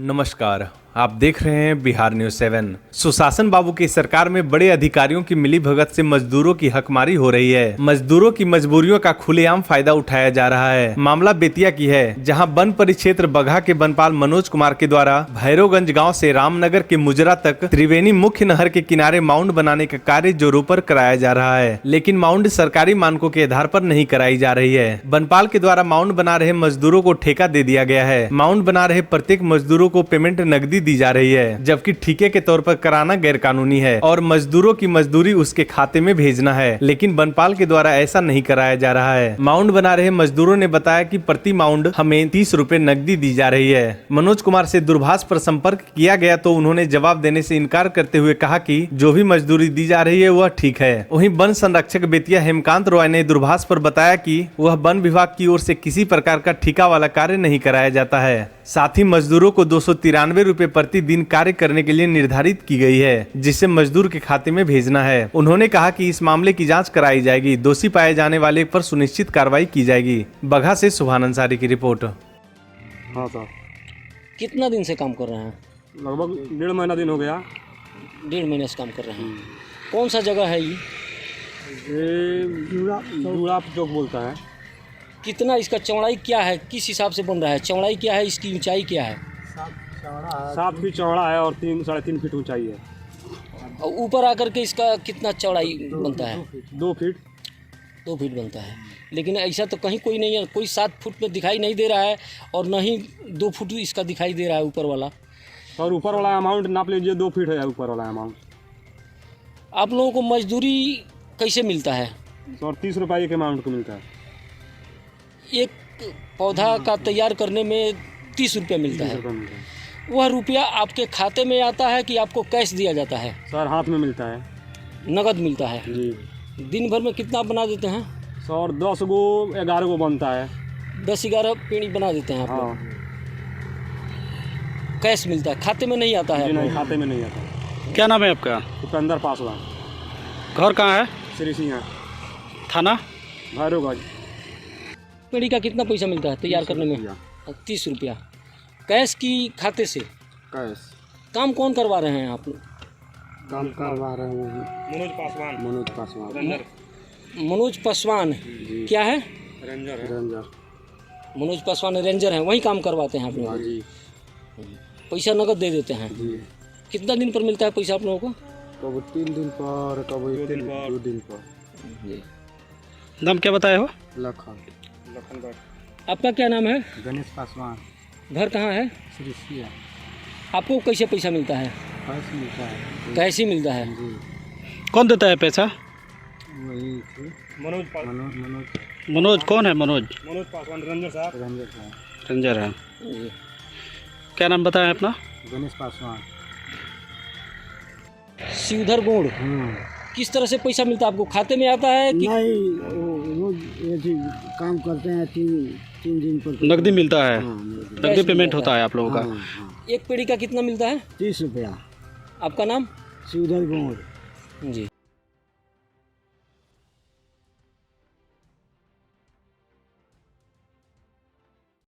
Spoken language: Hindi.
नमस्कार, आप देख रहे हैं बिहार न्यूज 7। सुशासन बाबू की सरकार में बड़े अधिकारियों की मिलीभगत से मजदूरों की हकमारी हो रही है। मजदूरों की मजबूरियों का खुलेआम फायदा उठाया जा रहा है। मामला बेतिया की है, जहां वन परिक्षेत्र बगहा के वनपाल मनोज कुमार के द्वारा भैरवगंज गांव से रामनगर के मुजरा तक त्रिवेणी मुख्य नहर के किनारे माउंट बनाने का कार्य जोरों पर कराया जा रहा है, लेकिन माउंट सरकारी मानकों के आधार पर नहीं कराई जा रही है। वनपाल के द्वारा माउंट बना रहे मजदूरों को ठेका दे दिया गया है। माउंट बना रहे प्रत्येक मजदूरों को पेमेंट नकदी दी जा रही है, जबकि ठेके के तौर पर कराना गैर कानूनी है और मजदूरों की मजदूरी उसके खाते में भेजना है, लेकिन वनपाल के द्वारा ऐसा नहीं कराया जा रहा है। माउंट बना रहे मजदूरों ने बताया कि प्रति माउंट हमें 30 रुपए नकदी दी जा रही है। मनोज कुमार से दूरभाष पर संपर्क किया गया तो उन्होंने जवाब देने से इनकार करते हुए कहा कि जो भी मजदूरी दी जा रही है वह ठीक है। वहीं वन संरक्षक बेतिया हेमकांत रॉय ने दूरभाष पर बताया कि वह वन विभाग की ओर से किसी प्रकार का ठेका वाला कार्य नहीं कराया जाता है। साथ ही मजदूरों को 293 रुपए प्रति दिन कार्य करने के लिए निर्धारित की गई है, जिसे मजदूर के खाते में भेजना है। उन्होंने कहा कि इस मामले की जांच कराई जाएगी, दोषी पाए जाने वाले पर सुनिश्चित कार्रवाई की जाएगी। बगहा से सुभान अंसारी की रिपोर्ट। हाँ सर, कितना दिन से काम कर रहे हैं? लगभग 1.5 महीना दिन हो गया। 1.5 महीने से काम कर रहे हैं। कौन सा जगह है ये? जूड़ा चौक बोलता है। कितना इसका चौड़ाई क्या है, किस हिसाब से बन रहा है? चौड़ाई क्या है, इसकी ऊंचाई क्या है? 7 फीट चौड़ा है और 3-3.5 फीट ऊंचाई है। और ऊपर आकर के इसका कितना चौड़ाई बनता है? 2 फीट 2 फीट बनता है, लेकिन ऐसा तो कहीं कोई नहीं है। कोई 7 फुट में दिखाई नहीं दे रहा है और न ही 2 फुट इसका दिखाई दे रहा है ऊपर वाला। और ऊपर वाला अमाउंट नाप लीजिए, 2 फीट है ऊपर वाला अमाउंट। आप लोगों को मजदूरी कैसे मिलता है? और 30 रुपये के अमाउंट को मिलता है। एक पौधा का तैयार करने में 30 रुपये मिलता है। वह रुपया आपके खाते में आता है कि आपको कैश दिया जाता है? सर हाथ में मिलता है, नगद मिलता है जी। दिन भर में कितना बना देते हैं? सर 10 गो 11 गो बनता है। 10-11 पेड़ी बना देते हैं आप लोग। हाँ कैश मिलता है, खाते में नहीं आता है? जी नहीं, खाते में नहीं आता। क्या नाम है आपका? उपेंद्र पासवान। घर कहाँ है? श्री सिंह थाना? भैरवगंज। पेड़ी का कितना पैसा मिलता है तैयार करने में? 30 रुपया। कैश की खाते से? कैश। काम कौन करवा रहे हैं आप लोग? काम करवा रहे हैं मनोज पासवान। मनोज पासवान क्या है? रेंजर। मनोज पासवान रेंजर हैं, वही काम करवाते हैं आप लोग? जी। पैसा नगद दे देते हैं? जी। कितना दिन पर मिलता है पैसा आप लोगों को? कभी 3 दिन पर, कभी 2 दिन पर। नाम क्या बताए हो? लखन। आपका क्या नाम है? गणेश पासवान। घर कहाँ है? श्री सिंह। आपको कैसे पैसा मिलता है? कैश मिलता है। कैसे ही मिलता है? जी। कौन देता है पैसा? वही मनोज मनोज कौन है? मनोज पासवान। रेंजर साहब। रंजर है। क्या नाम बताया अपना? गणेश पासवान। शिवधर गोड़। किस तरह से पैसा मिलता है आपको? खाते में आता है कि? नहीं, रोज काम करते हैं 3 दिन पर। नकदी मिलता है? हाँ, नकदी पेमेंट होता है आप लोगों का? हाँ। एक पेड़ी का कितना मिलता है? 30 रुपया। आपका नाम? शिवधर गोड़। जी।